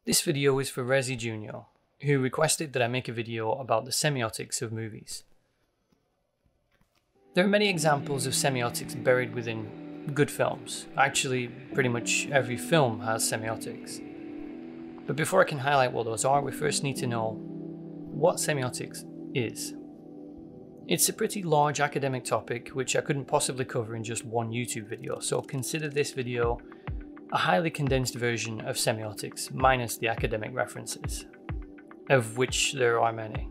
This video is for Resi Jr., who requested that I make a video about the semiotics of movies. There are many examples of semiotics buried within good films. Actually, pretty much every film has semiotics. But before I can highlight what those are, we first need to know what semiotics is. It's a pretty large academic topic which I couldn't possibly cover in just one YouTube video, so consider this video a highly condensed version of semiotics minus the academic references, of which there are many.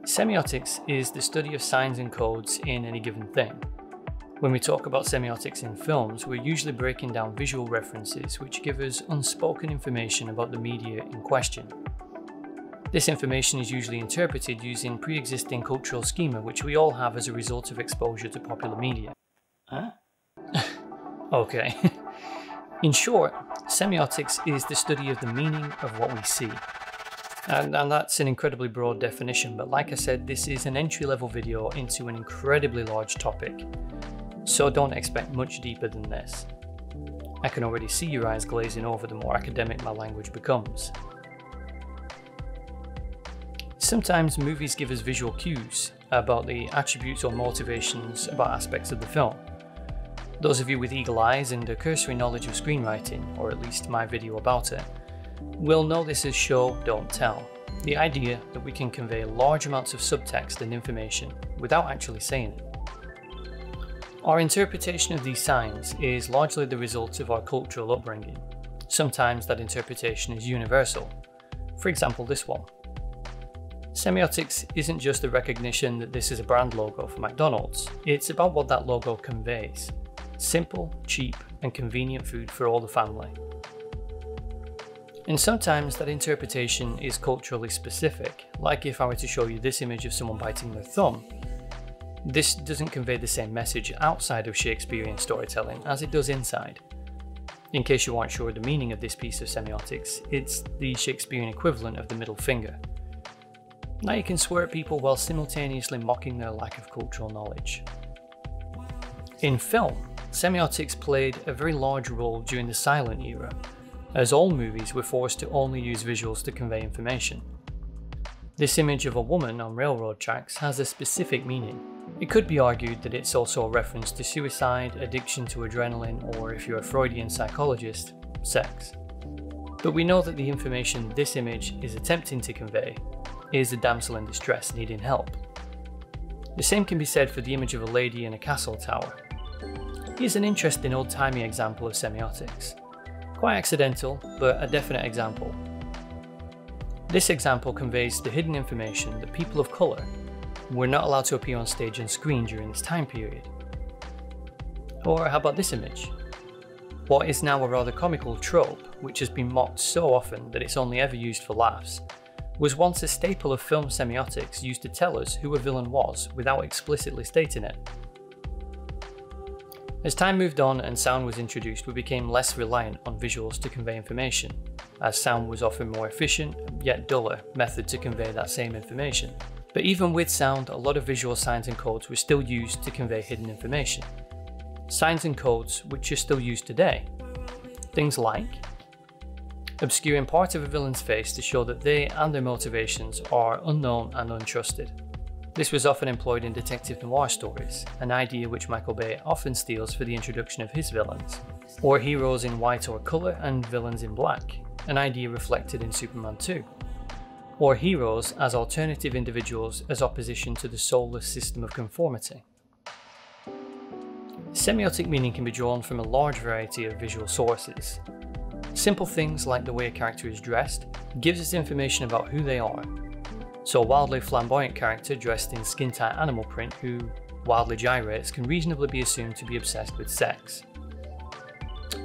Semiotics is the study of signs and codes in any given thing. When we talk about semiotics in films, we're usually breaking down visual references which give us unspoken information about the media in question. This information is usually interpreted using pre-existing cultural schema which we all have as a result of exposure to popular media. Huh? Okay. In short, semiotics is the study of the meaning of what we see. And that's an incredibly broad definition, but like I said, this is an entry-level video into an incredibly large topic. So don't expect much deeper than this. I can already see your eyes glazing over the more academic my language becomes. Sometimes movies give us visual cues about the attributes or motivations about aspects of the film. Those of you with eagle eyes and a cursory knowledge of screenwriting, or at least my video about it, will know this as show, don't tell. The idea that we can convey large amounts of subtext and information without actually saying it. Our interpretation of these signs is largely the result of our cultural upbringing. Sometimes that interpretation is universal. For example, this one. Semiotics isn't just the recognition that this is a brand logo for McDonald's, it's about what that logo conveys. Simple, cheap, and convenient food for all the family. And sometimes that interpretation is culturally specific, like if I were to show you this image of someone biting their thumb. This doesn't convey the same message outside of Shakespearean storytelling as it does inside. In case you aren't sure of the meaning of this piece of semiotics, it's the Shakespearean equivalent of the middle finger. Now you can swear at people while simultaneously mocking their lack of cultural knowledge. In film, semiotics played a very large role during the silent era, as all movies were forced to only use visuals to convey information. This image of a woman on railroad tracks has a specific meaning. It could be argued that it's also a reference to suicide, addiction to adrenaline, or if you're a Freudian psychologist, sex. But we know that the information this image is attempting to convey is a damsel in distress needing help. The same can be said for the image of a lady in a castle tower. Here's an interesting old-timey example of semiotics. Quite accidental, but a definite example. This example conveys the hidden information that people of colour were not allowed to appear on stage and screen during this time period. Or how about this image? What is now a rather comical trope, which has been mocked so often that it's only ever used for laughs, was once a staple of film semiotics used to tell us who a villain was without explicitly stating it. As time moved on and sound was introduced, we became less reliant on visuals to convey information, as sound was often more efficient, yet duller, method to convey that same information. But even with sound, a lot of visual signs and codes were still used to convey hidden information. Signs and codes which are still used today. Things like obscuring part of a villain's face to show that they and their motivations are unknown and untrusted. This was often employed in detective noir stories, an idea which Michael Bay often steals for the introduction of his villains. Or heroes in white or colour and villains in black, an idea reflected in Superman 2. Or heroes as alternative individuals as opposition to the soulless system of conformity. Semiotic meaning can be drawn from a large variety of visual sources. Simple things like the way a character is dressed gives us information about who they are. So a wildly flamboyant character dressed in skin-tight animal print who wildly gyrates can reasonably be assumed to be obsessed with sex.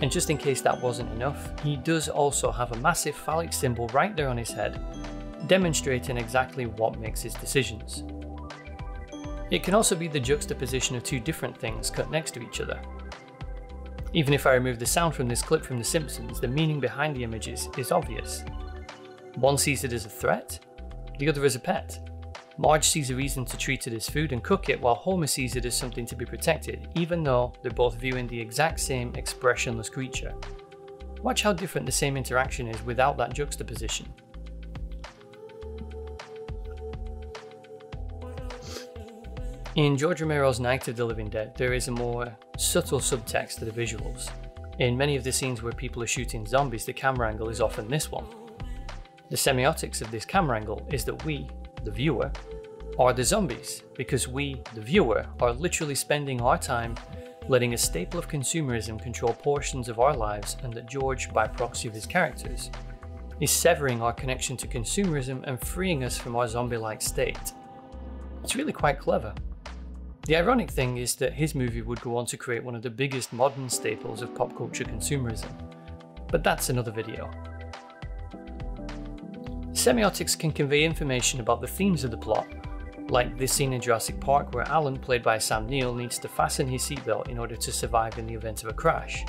And just in case that wasn't enough, he does also have a massive phallic symbol right there on his head, demonstrating exactly what makes his decisions. It can also be the juxtaposition of two different things cut next to each other. Even if I remove the sound from this clip from The Simpsons, the meaning behind the images is obvious. One sees it as a threat, the other as a pet. Marge sees a reason to treat it as food and cook it, while Homer sees it as something to be protected, even though they're both viewing the exact same expressionless creature. Watch how different the same interaction is without that juxtaposition. In George Romero's Night of the Living Dead, there is a more subtle subtext to the visuals. In many of the scenes where people are shooting zombies, the camera angle is often this one. The semiotics of this camera angle is that we, the viewer, are the zombies, because we, the viewer, are literally spending our time letting a staple of consumerism control portions of our lives, and that George, by proxy of his characters, is severing our connection to consumerism and freeing us from our zombie-like state. It's really quite clever. The ironic thing is that his movie would go on to create one of the biggest modern staples of pop culture consumerism, but that's another video. Semiotics can convey information about the themes of the plot, like this scene in Jurassic Park where Alan, played by Sam Neill, needs to fasten his seatbelt in order to survive in the event of a crash.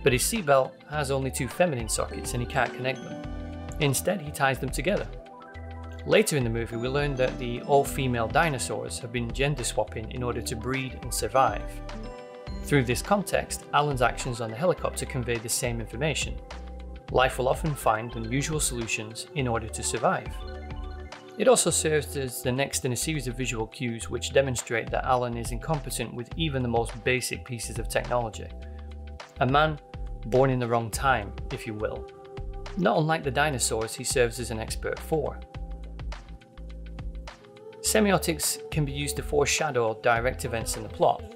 But his seatbelt has only 2 feminine sockets and he can't connect them. Instead, he ties them together. Later in the movie, we learn that the all-female dinosaurs have been gender swapping in order to breed and survive. Through this context, Alan's actions on the helicopter convey the same information. Life will often find unusual solutions in order to survive. It also serves as the next in a series of visual cues which demonstrate that Alan is incompetent with even the most basic pieces of technology. A man born in the wrong time, if you will. Not unlike the dinosaurs he serves as an expert for. Semiotics can be used to foreshadow direct events in the plot.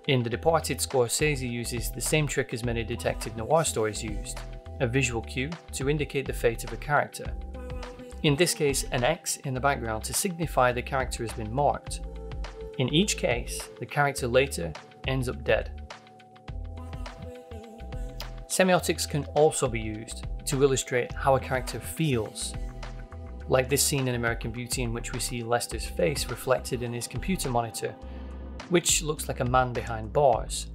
In The Departed, Scorsese uses the same trick as many detective noir stories used, a visual cue to indicate the fate of a character. In this case, an X in the background to signify the character has been marked. In each case, the character later ends up dead. Semiotics can also be used to illustrate how a character feels, like this scene in American Beauty in which we see Lester's face reflected in his computer monitor, which looks like a man behind bars.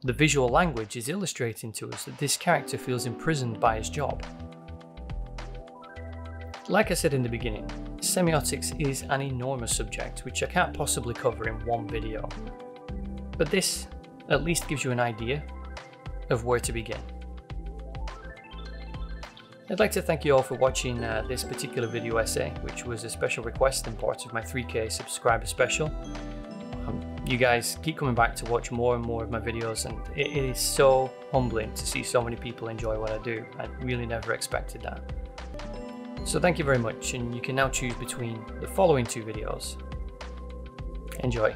The visual language is illustrating to us that this character feels imprisoned by his job. Like I said in the beginning, semiotics is an enormous subject which I can't possibly cover in one video, but this at least gives you an idea of where to begin. I'd like to thank you all for watching this particular video essay, which was a special request and part of my 3K subscriber special. You guys keep coming back to watch more and more of my videos, and it is so humbling to see so many people enjoy what I do. I really never expected that. So thank you very much, and you can now choose between the following 2 videos. Enjoy.